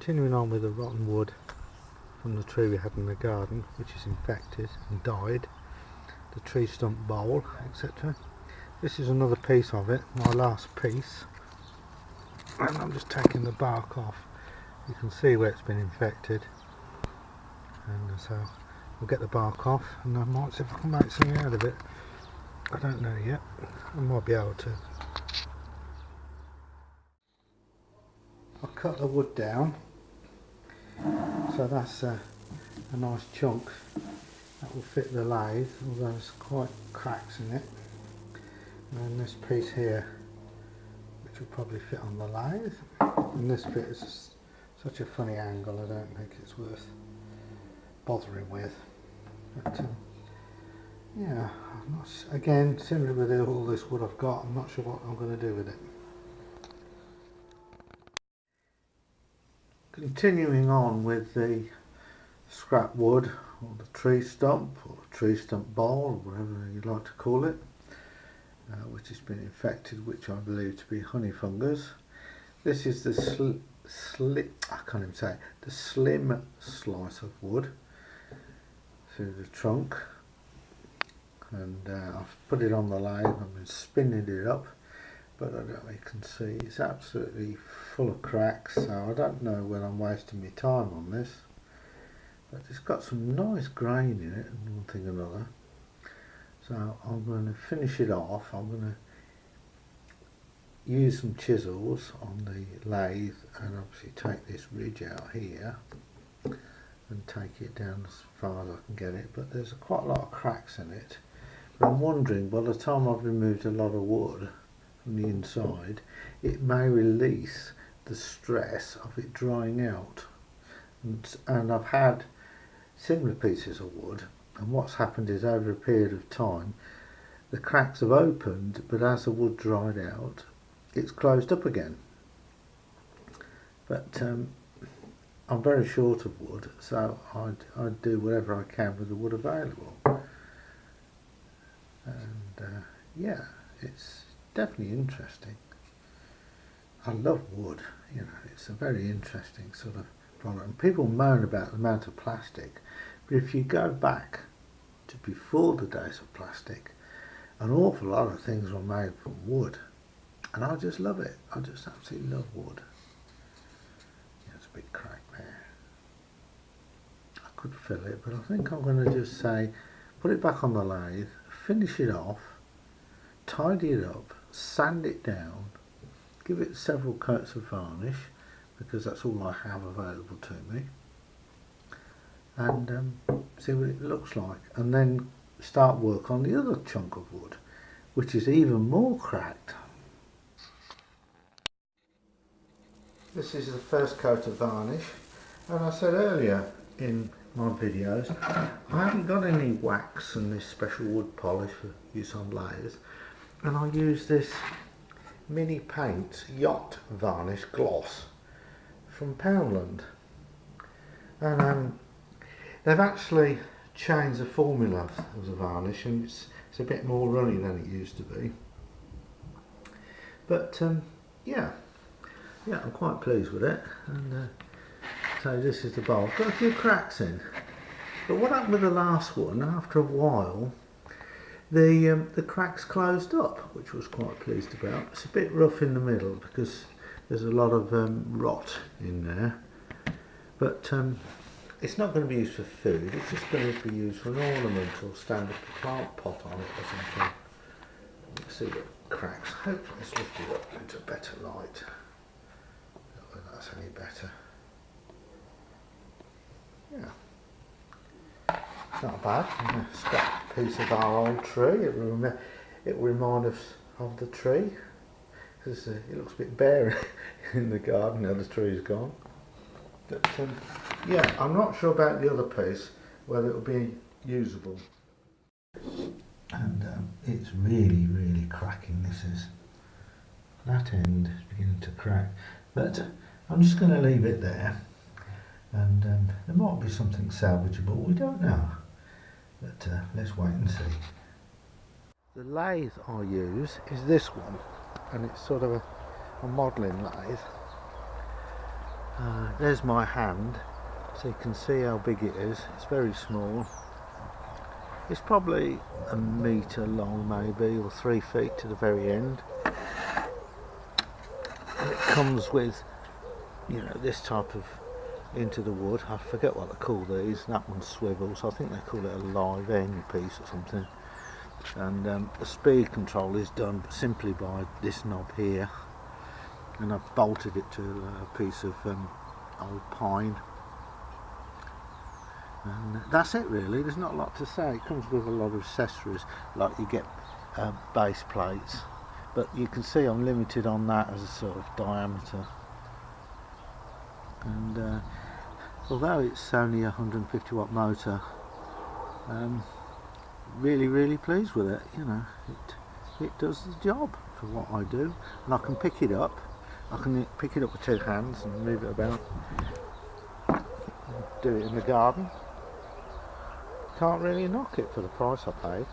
continuing on with the rotten wood from the tree we had in the garden, which is infected and died, the tree stump bole, etc. This is another piece of it, my last piece, and I'm just taking the bark off. You can see where it's been infected, and so I'll get the bark off and I might see if I can make something out of it. I don't know yet, I might be able to. I'll cut the wood down, so that's a nice chunk that will fit the lathe, although there's quite cracks in it. And then this piece here, which will probably fit on the lathe, and this bit is such a funny angle, I don't think it's worth bothering with. But yeah, I'm not, again, similar with all this wood I've got, I'm not sure what I'm going to do with it. Continuing on with the scrap wood, or the tree stump bole, or whatever you like to call it, which has been infected, which I believe to be honey fungus. This is the slim slice of wood through the trunk, and I've put it on the lathe. I've been spinning it up, but I don't know if you can see, it's absolutely full of cracks, so I don't know when I'm wasting my time on this. But it's got some nice grain in it, and one thing or another. So I'm going to finish it off. I'm going to use some chisels on the lathe and obviously take this ridge out here and take it down as far as I can get it. But there's quite a lot of cracks in it. But I'm wondering, by the time I've removed a lot of wood from the inside, it may release the stress of it drying out. And I've had similar pieces of wood, and what's happened is over a period of time the cracks have opened, but as the wood dried out it's closed up again. But I'm very short of wood, so I'd do whatever I can with the wood available. And yeah, it's definitely interesting. I love wood, you know, it's a very interesting sort of product. And people moan about the amount of plastic, but if you go back to before the days of plastic, an awful lot of things were made from wood, and I just love it. I just absolutely love wood. Yeah, it's a big crack there. I could fill it, but I think I'm going to just say, put it back on the lathe, finish it off, tidy it up, sand it down, give it several coats of varnish, because that's all I have available to me, and see what it looks like, and then start work on the other chunk of wood, which is even more cracked. This is the first coat of varnish, and I said earlier in my videos I haven't got any wax and this special wood polish for use on lathes, and I use this Mini Paints Yacht Varnish Gloss from Poundland, and they've actually changed the formula of the varnish, and it's a bit more runny than it used to be. But yeah, I'm quite pleased with it. And so this is the bowl. Got a few cracks in, but what happened with the last one? After a while, the cracks closed up, which I was quite pleased about. It's a bit rough in the middle because there's a lot of rot in there, but it's not going to be used for food. It's just going to be used for an ornamental, stand a plant pot on it or something. Let's see what cracks. Hopefully it's lifted up into a better light. I don't know if that's any better. Yeah, it's not bad. A scrap piece of our old tree. It will remind us of the tree, because it looks a bit bare in the garden now the tree's gone. But yeah, I'm not sure about the other piece, whether it will be usable. And it's really cracking. This is, that end is beginning to crack, but I'm just going to leave it there, and there might be something salvageable, we don't know, but let's wait and see. The lathe I use is this one, and it's sort of a modelling lathe. There's my hand, so you can see how big it is. It's very small. It's probably a metre long maybe, or 3 feet to the very end. And it comes with, you know, this type of into the wood. I forget what they call these. That one swivels. I think they call it a live end piece or something. And the speed control is done simply by this knob here, and I've bolted it to a piece of old pine, and that's it really. There's not a lot to say. It comes with a lot of accessories, like you get base plates, but you can see I'm limited on that as a sort of diameter. And although it's only a 150 watt motor, really pleased with it. You know, it does the job for what I do, and I can pick it up. I can pick it up with 2 hands and move it about, do it in the garden. Can't really knock it for the price I paid.